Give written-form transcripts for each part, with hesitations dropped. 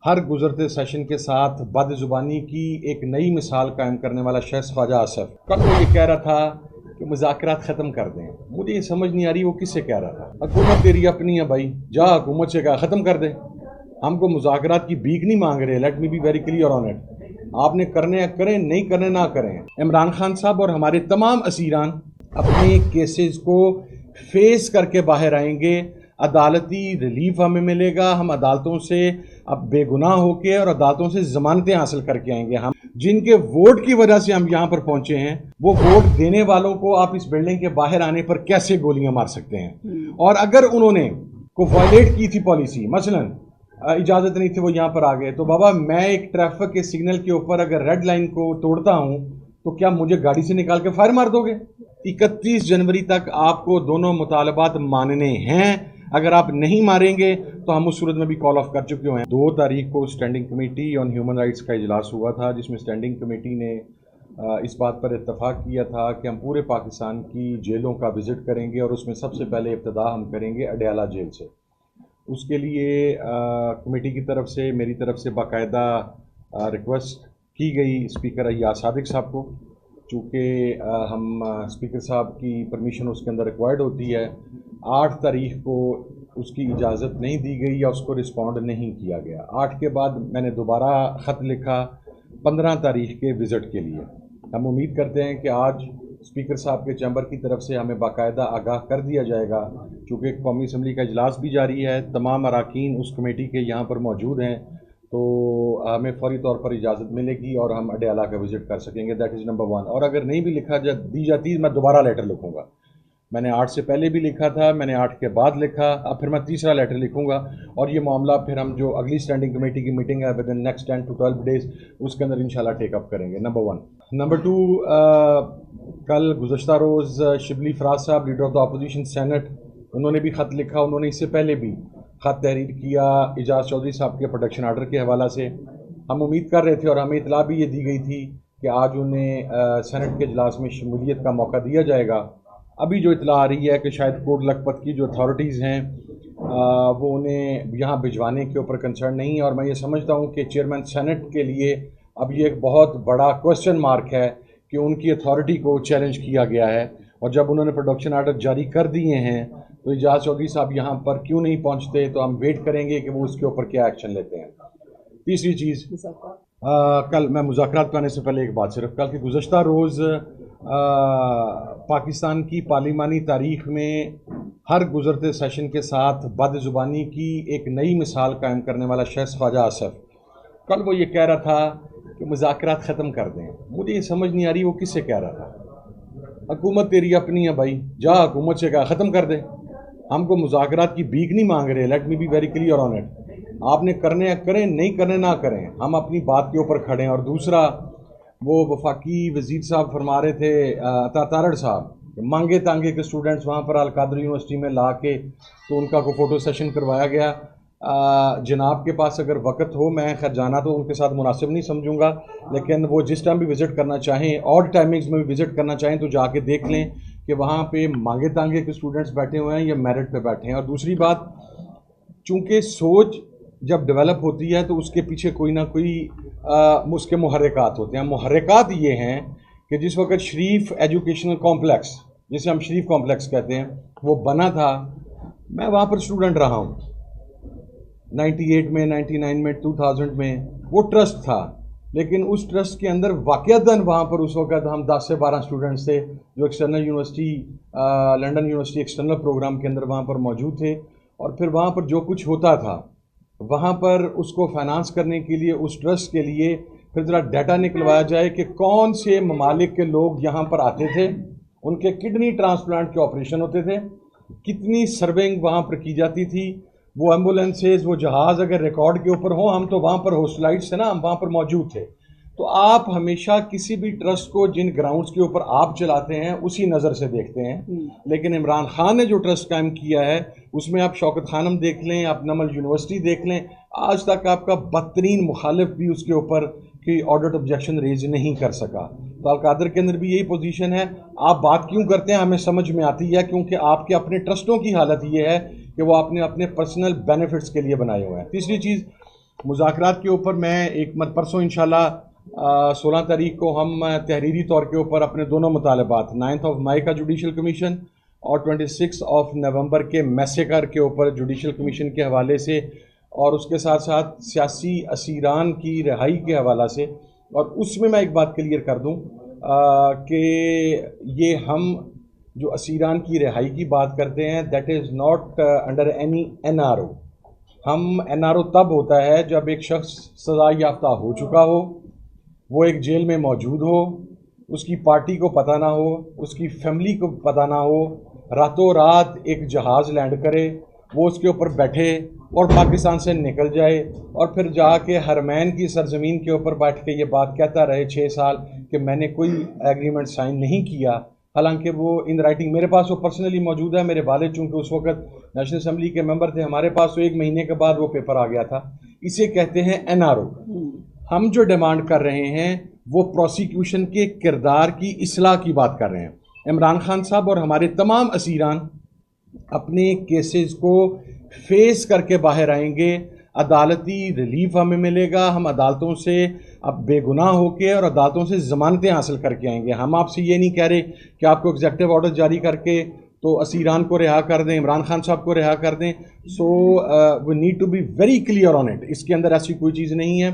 हर गुजरते सेशन के साथ बदजुबानी की एक नई मिसाल कायम करने वाला शख्स ख्वाजा आसफ कल वो ये कह रहा था कि मुज़ाकरात ख़त्म कर दें। मुझे ये समझ नहीं आ रही वो किससे कह रहा था। हुकूमत तेरी अपनी है भाई, जा हुकूमत से कहा ख़त्म कर दे। हमको मुज़ाकरात की भीख नहीं मांग रहे। Let me B very clear on it. आपने करने करें, नहीं करने ना करें। इमरान खान साहब और हमारे तमाम असीरान अपने केसेस को फेस करके बाहर आएंगे। अदालती रिलीफ हमें मिलेगा। हम अदालतों से अब बेगुनाह होके और अदालतों से जमानतें हासिल करके आएंगे। हम जिनके वोट की वजह से हम यहाँ पर पहुंचे हैं, वो वोट देने वालों को आप इस बिल्डिंग के बाहर आने पर कैसे गोलियां मार सकते हैं। और अगर उन्होंने को वायलेट की थी पॉलिसी, मसलन इजाज़त नहीं थी, वो यहाँ पर आ गए, तो बाबा मैं एक ट्रैफिक के सिग्नल के ऊपर अगर रेड लाइन को तोड़ता हूँ तो क्या मुझे गाड़ी से निकाल के फायर मार दोगे? 31 जनवरी तक आपको दोनों मुतालबात मानने हैं। अगर आप नहीं मारेंगे तो हम उस सूरत में भी कॉल ऑफ कर चुके हैं। 2 तारीख को standing committee on human rights का इजलास हुआ था, जिसमें स्टैंडिंग कमेटी ने इस बात पर इत्तफाक किया था कि हम पूरे पाकिस्तान की जेलों का विज़िट करेंगे और उसमें सबसे पहले इब्तिदा हम करेंगे अडयाला जेल से। उसके लिए कमेटी की तरफ से, मेरी तरफ से बाकायदा रिक्वेस्ट की गई स्पीकर अय्याज सादिक साहब को। चूँकि हम स्पीकर साहब की परमिशन उसके अंदर रिक्वायर्ड होती है। 8 तारीख को उसकी इजाज़त नहीं दी गई या उसको रिस्पॉन्ड नहीं किया गया। 8 के बाद मैंने दोबारा ख़त लिखा 15 तारीख के विज़िट के लिए। हम उम्मीद करते हैं कि आज स्पीकर साहब के चैम्बर की तरफ से हमें बाकायदा आगाह कर दिया जाएगा। चूँकि कौमी असम्बली का इजलास भी जारी है, तमाम अरकान उस कमेटी के यहाँ पर मौजूद हैं, तो हमें फौरी तौर पर इजाज़त मिलेगी और हम अडयाला का विज़िट कर सकेंगे। That is number 1। और अगर नहीं भी दी जाती मैं दोबारा लेटर लिखूँगा। मैंने 8 से पहले भी लिखा था, मैंने 8 के बाद लिखा, अब फिर मैं तीसरा लेटर लिखूंगा और ये मामला फिर हम जो अगली स्टैंडिंग कमेटी की मीटिंग है with in next 10 to 12 days उसके अंदर इंशाल्लाह टेकअप करेंगे। नंबर 1। नंबर 2, कल गुज़श्ता रोज़ शिबली फराज साहब, leader of the opposition senate, उन्होंने भी ख़त लिखा। उन्होंने इससे पहले भी ख़त तहरीर किया एजाज चौधरी साहब के प्रोटेक्शन आर्डर के हवाला से। हम उम्मीद कर रहे थे और हमें इतला भी ये दी गई थी कि आज उन्हें सेनेट के इजलास में शमूलियत का मौका दिया जाएगा। अभी जो इतला आ रही है कि शायद कोट लखपत की जो अथॉरिटीज़ हैं वो उन्हें यहाँ भिजवाने के ऊपर कंसर्न नहीं है। और मैं ये समझता हूँ कि चेयरमैन सेनेट के लिए अब ये एक बहुत बड़ा क्वेश्चन मार्क है कि उनकी अथॉरिटी को चैलेंज किया गया है। और जब उन्होंने प्रोडक्शन आर्डर जारी कर दिए हैं तो एजाज चौधरी साहब यहाँ पर क्यों नहीं पहुँचते, तो हम वेट करेंगे कि वो उसके ऊपर क्या एक्शन लेते हैं। तीसरी चीज़, कल मैं मुज़ाकरात पे आने से पहले एक बात, सिर्फ कल के गुज़श्ता रोज़ पाकिस्तान की पार्लिमानी तारीख़ में हर गुजरते सेशन के साथ बदजुबानी की एक नई मिसाल कायम करने वाला शख्स ख्वाजा आसफ कल वो ये कह रहा था कि मुज़ाकरात ख़त्म कर दें। मुझे ये समझ नहीं आ रही वो किससे कह रहा था। हुकूमत तेरी अपनी है भाई, जा हुकूमत से कहा ख़त्म कर दे। हमको मुज़ाकरात की भीख नहीं मांग रहे। Let me B very clear on it. आपने करने करें, नहीं करने ना करें, हम अपनी बात के ऊपर खड़े हैं। और दूसरा, वो वफाकी वज़ीर साहब फरमा रहे थे, तारड़ साहब, मांगे तांगे के स्टूडेंट्स वहाँ पर अलकादर यूनिवर्सिटी में ला के तो उनका को फ़ोटो सेशन करवाया गया। जनाब के पास अगर वक्त हो, मैं खैर जाना तो उनके साथ मुनासिब नहीं समझूंगा, लेकिन वो जिस टाइम भी विज़िट करना चाहें, ऑड टाइमिंग्स में भी विज़िट करना चाहें, तो जाके देख लें कि वहाँ पे मांगे तांगे के स्टूडेंट्स बैठे हुए हैं या मेरिट पे बैठे हैं। और दूसरी बात, चूँकि सोच जब डेवलप होती है तो उसके पीछे कोई ना कोई उसके मुहर्रिकात होते हैं। मुहर्रिकात ये हैं कि जिस वक्त शरीफ एजुकेशनल कॉम्प्लेक्स, जिसे हम शरीफ कॉम्प्लेक्स कहते हैं, वो बना था, मैं वहाँ पर स्टूडेंट रहा हूँ 98 में, 99 में, 2000 में। वो ट्रस्ट था, लेकिन उस ट्रस्ट के अंदर वाक़अतन वहाँ पर उस वक्त हम 10 से 12 स्टूडेंट्स थे जो external university, London university external program के अंदर वहाँ पर मौजूद थे। और फिर वहाँ पर जो कुछ होता था, वहाँ पर उसको फाइनेंस करने के लिए, उस ट्रस्ट के लिए फिर ज़रा डाटा निकलवाया जाए कि कौन से ममालिक के लोग यहाँ पर आते थे, उनके किडनी ट्रांसप्लांट के ऑपरेशन होते थे, कितनी सर्विंग वहाँ पर की जाती थी, वो एम्बुलेंसेज, वो जहाज़ अगर रिकॉर्ड के ऊपर हो, हम तो वहाँ पर होस्टलाइट्स थे ना, हम वहाँ पर मौजूद थे। तो आप हमेशा किसी भी ट्रस्ट को जिन ग्राउंड्स के ऊपर आप चलाते हैं उसी नज़र से देखते हैं। लेकिन इमरान खान ने जो ट्रस्ट कायम किया है उसमें आप शौकत खानम देख लें, आप नमल यूनिवर्सिटी देख लें, आज तक आपका बदतरीन मुखालिफ भी उसके ऊपर की ऑर्डर ऑब्जेक्शन रेज नहीं कर सका। तो अलकादर के अंदर भी यही पोजीशन है। आप बात क्यों करते हैं हमें समझ में आती है, क्योंकि आपके अपने ट्रस्टों की हालत ये है कि वो आपने अपने पर्सनल बेनिफिट्स के लिए बनाए हुए हैं। तीसरी चीज़, मुज़ाकरात के ऊपर मैं एक परसों इंशाल्लाह 16 तारीख को हम तहरीरी तौर के ऊपर अपने दोनों मुतालबात 9 मई का जुडिशल कमीशन और 26 नवंबर के मैसेकर के ऊपर जुडिशल कमीशन के हवाले से और उसके साथ साथ सियासी असीरान की रिहाई के हवाला से, और उसमें मैं एक बात क्लियर कर दूं कि ये हम जो असीरान की रिहाई की बात करते हैं that is not under any NRO। हम NRO तब होता है जब एक शख्स सज़ा याफ्ता हो चुका हो, वो एक जेल में मौजूद हो, उसकी पार्टी को पता ना हो, उसकी फैमिली को पता ना हो, रातों रात एक जहाज़ लैंड करे, वो उसके ऊपर बैठे और पाकिस्तान से निकल जाए और फिर जाके हरमैन की सरजमीन के ऊपर बैठ के ये बात कहता रहे 6 साल कि मैंने कोई एग्रीमेंट साइन नहीं किया, हालांकि वो इन राइटिंग मेरे पास वो पर्सनली मौजूद है। मेरे वालिद चूँकि उस वक्त नेशनल असम्बली के मेंबर थे, हमारे पास तो 1 महीने के बाद वो पेपर आ गया था। इसे कहते हैं NRO। हम जो डिमांड कर रहे हैं वो प्रोसिक्यूशन के किरदार की इस्लाह की बात कर रहे हैं। इमरान खान साहब और हमारे तमाम असीरान अपने केसेस को फेस करके बाहर आएंगे, अदालती रिलीफ हमें मिलेगा, हम अदालतों से अब बेगुनाह होके और अदालतों से ज़मानतें हासिल करके आएंगे। हम आपसे ये नहीं कह रहे कि आपको एग्जेक्टिव ऑर्डर जारी करके तो असीरान को रिहा कर दें, इमरान खान साहब को रिहा कर दें। So we need to be very clear on it. इसके अंदर ऐसी कोई चीज़ नहीं है।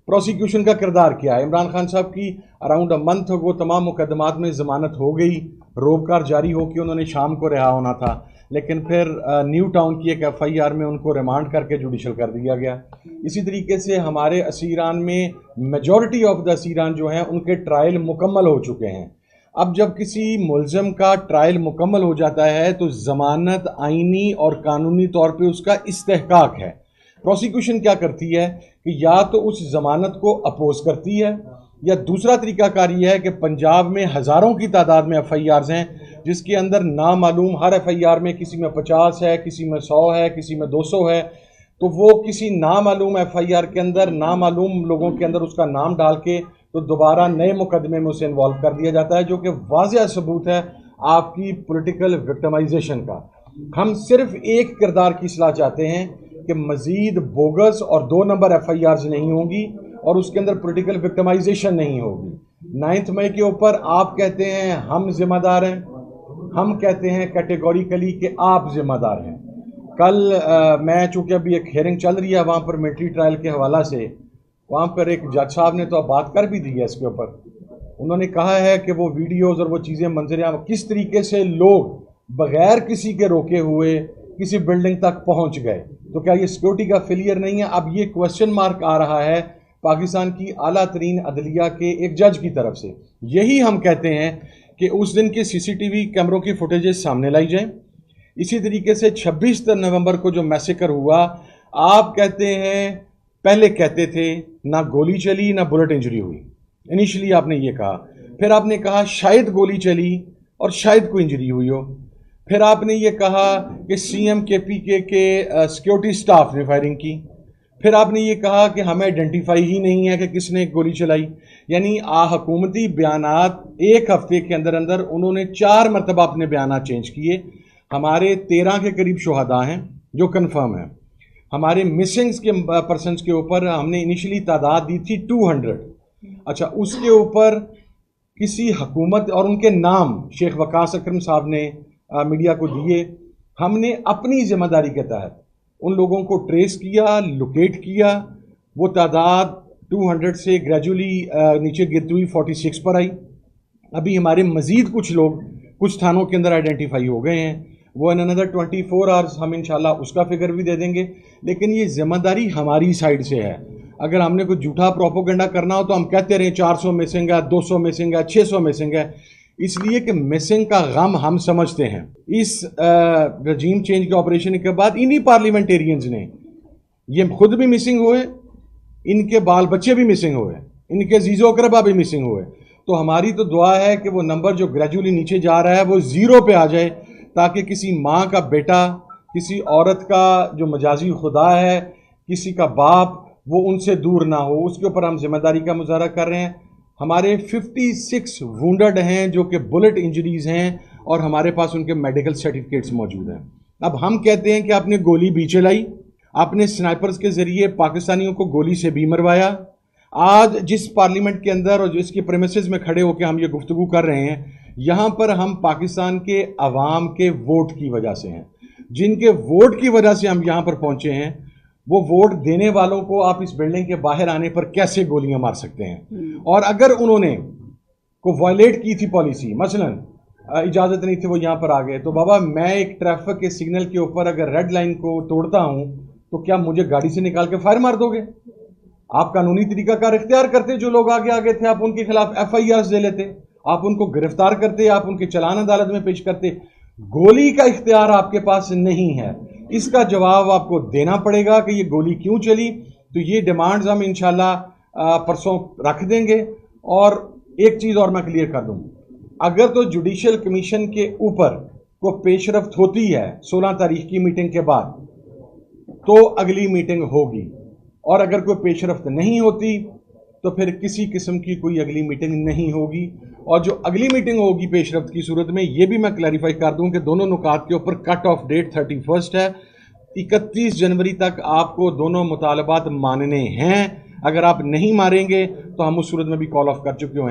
प्रोसिक्यूशन का किरदार क्या है? इमरान खान साहब की अराउंड अ मंथ वो तमाम मुकदमात में ज़मानत हो गई, रोबकार जारी हो के उन्होंने शाम को रिहा होना था, लेकिन फिर न्यू टाउन की एक FIR में उनको रिमांड करके जुडिशल कर दिया गया। इसी तरीके से हमारे असीरान में मेजॉरिटी ऑफ द असीरान जो हैं उनके ट्रायल मुकम्मल हो चुके हैं। अब जब किसी मुलज़म का ट्रायल मुकम्मल हो जाता है तो ज़मानत आइनी और कानूनी तौर पे उसका इस्तेहकाक है। प्रोसिक्यूशन क्या करती है कि या तो उस ज़मानत को अपोज करती है, या दूसरा तरीकाकार ये है कि पंजाब में हज़ारों की तादाद में FIRs हैं जिसके अंदर नामालूम, हर FIR में किसी में 50 है, किसी में 100 है, किसी में 200 है, तो वो किसी नामालूम FIR के अंदर नामालूम लोगों के अंदर उसका नाम डाल के तो दोबारा नए मुकदमे में उसे इन्वॉल्व कर दिया जाता है, जो कि वाज़ेह सबूत है आपकी पॉलिटिकल विक्टिमाइजेशन का। हम सिर्फ एक किरदार की इस्लाह चाहते हैं कि मज़ीद बोगस और 2 नंबर FIRs नहीं होंगी और उसके अंदर पॉलिटिकल विक्टिमाइजेशन नहीं होगी। 9 मई के ऊपर आप कहते हैं हम जिम्मेदार हैं, हम कहते हैं कैटेगोरिकली कि आप जिम्मेदार हैं। कल मैं चूँकि अभी एक हेयरिंग चल रही है वहाँ पर मिलिट्री ट्रायल के हवाला से, वहाँ पर एक जज साहब ने तो बात कर भी दी है इसके ऊपर। उन्होंने कहा है कि वो वीडियोज़ और वो चीज़ें मंजर किस तरीके से लोग बग़ैर किसी के रोके हुए किसी बिल्डिंग तक पहुँच गए, तो क्या ये सिक्योरिटी का फेलियर नहीं है? अब ये क्वेश्चन मार्क आ रहा है पाकिस्तान की आला तरीन अदलिया के एक जज की तरफ से। यही हम कहते हैं कि उस दिन के CCTV कैमरों की फुटेजेस सामने लाई जाए। इसी तरीके से 26 नवंबर को जो मैसेकर हुआ, आप कहते हैं, पहले कहते थे ना गोली चली ना बुलेट इंजरी हुई, इनिशियली आपने ये कहा, फिर आपने कहा शायद गोली चली और शायद कोई इंजरी हुई हो, फिर आपने ये कहा कि CM KPK के सिक्योरिटी स्टाफ ने फायरिंग की, फिर आपने ये कहा कि हमें आइडेंटिफाई ही नहीं है कि किसने गोली चलाई। यानी हुकूमती बयानात एक हफ्ते के अंदर अंदर उन्होंने 4 मरतबा अपने बयानात चेंज किए। हमारे 13 के करीब शुहदा हैं जो कन्फर्म है। हमारे मिसिंग्स के पर्सनस के ऊपर हमने इनिशियली तादाद दी थी 200। अच्छा, उसके ऊपर किसी हुकूमत और उनके नाम शेख वकास अकरम साहब ने मीडिया को दिए। हमने अपनी जिम्मेदारी के तहत उन लोगों को ट्रेस किया, लोकेट किया। वो तादाद 200 से ग्रेजुअली नीचे गिरती हुई 46 पर आई। अभी हमारे मज़ीद कुछ लोग कुछ थानों के अंदर आइडेंटिफाई हो गए हैं, वो इन अनदर 24 आवर्स हम इंशाल्लाह उसका फिगर भी दे देंगे। लेकिन ये जिम्मेदारी हमारी साइड से है। अगर हमने कुछ झूठा प्रोपोगंडा करना हो तो हम कहते रहें 400 मिसिंग है, 200 मिसिंग है, 600 मिसिंग है, इसलिए कि मिसिंग का गम हम समझते हैं। इस रजीम चेंज के ऑपरेशन के बाद इन्हीं पार्लियामेंटेरियंस ने, ये खुद भी मिसिंग हुए, इनके बाल बच्चे भी मिसिंग हुए, इनके जीजो अकरबा भी मिसिंग हुए। तो हमारी तो दुआ है कि वो नंबर जो ग्रेजुअली नीचे जा रहा है वो 0 पे आ जाए, ताकि किसी माँ का बेटा, किसी औरत का जो मजाजी खुदा है, किसी का बाप, वो उनसे दूर ना हो। उसके ऊपर हम जिम्मेदारी का मुजाहरा कर रहे हैं। हमारे 56 वुंडेड हैं जो कि बुलेट इंजरीज हैं, और हमारे पास उनके मेडिकल सर्टिफिकेट्स मौजूद हैं। अब हम कहते हैं कि आपने गोली भी चलाई आपने स्नाइपर्स के जरिए पाकिस्तानियों को गोली से भी मरवाया। आज जिस पार्लियामेंट के अंदर और जिसकी प्रेमिसेस में खड़े होकर हम ये गुफ्तगू कर रहे हैं, यहाँ पर हम पाकिस्तान के अवाम के वोट की वजह से हैं। जिनके वोट की वजह से हम यहाँ पर पहुँचे हैं, वो वोट देने वालों को आप इस बिल्डिंग के बाहर आने पर कैसे गोलियां मार सकते हैं? और अगर उन्होंने को वायलेट की थी पॉलिसी, मसलन इजाज़त नहीं थी, वो यहाँ पर आ गए, तो बाबा मैं एक ट्रैफिक के सिग्नल के ऊपर अगर रेड लाइन को तोड़ता हूँ तो क्या मुझे गाड़ी से निकाल के फायर मार दोगे? आप कानूनी तरीकाकार इख्तियार करते, जो लोग आगे थे आप उनके खिलाफ FIRs दे लेते, आप उनको गिरफ्तार करते, आप उनके चालान अदालत में पेश करते। गोली का इख्तियार आपके पास नहीं है, इसका जवाब आपको देना पड़ेगा कि ये गोली क्यों चली। तो ये डिमांड्स हम इंशाल्लाह परसों रख देंगे। और एक चीज़ और मैं क्लियर कर दूं, अगर तो जुडिशल कमीशन के ऊपर को पेशरफ्त होती है 16 तारीख की मीटिंग के बाद, तो अगली मीटिंग होगी, और अगर कोई पेशरफ्त नहीं होती तो फिर किसी किस्म की कोई अगली मीटिंग नहीं होगी। और जो अगली मीटिंग होगी पेशरफ्त की सूरत में, ये भी मैं क्लैरिफाई कर दूं कि दोनों नुकात के ऊपर कट ऑफ डेट 31 है। 31 जनवरी तक आपको दोनों मुतालबात मानने हैं। अगर आप नहीं मानेंगे तो हम उस सूरत में भी कॉल ऑफ कर चुके हैं।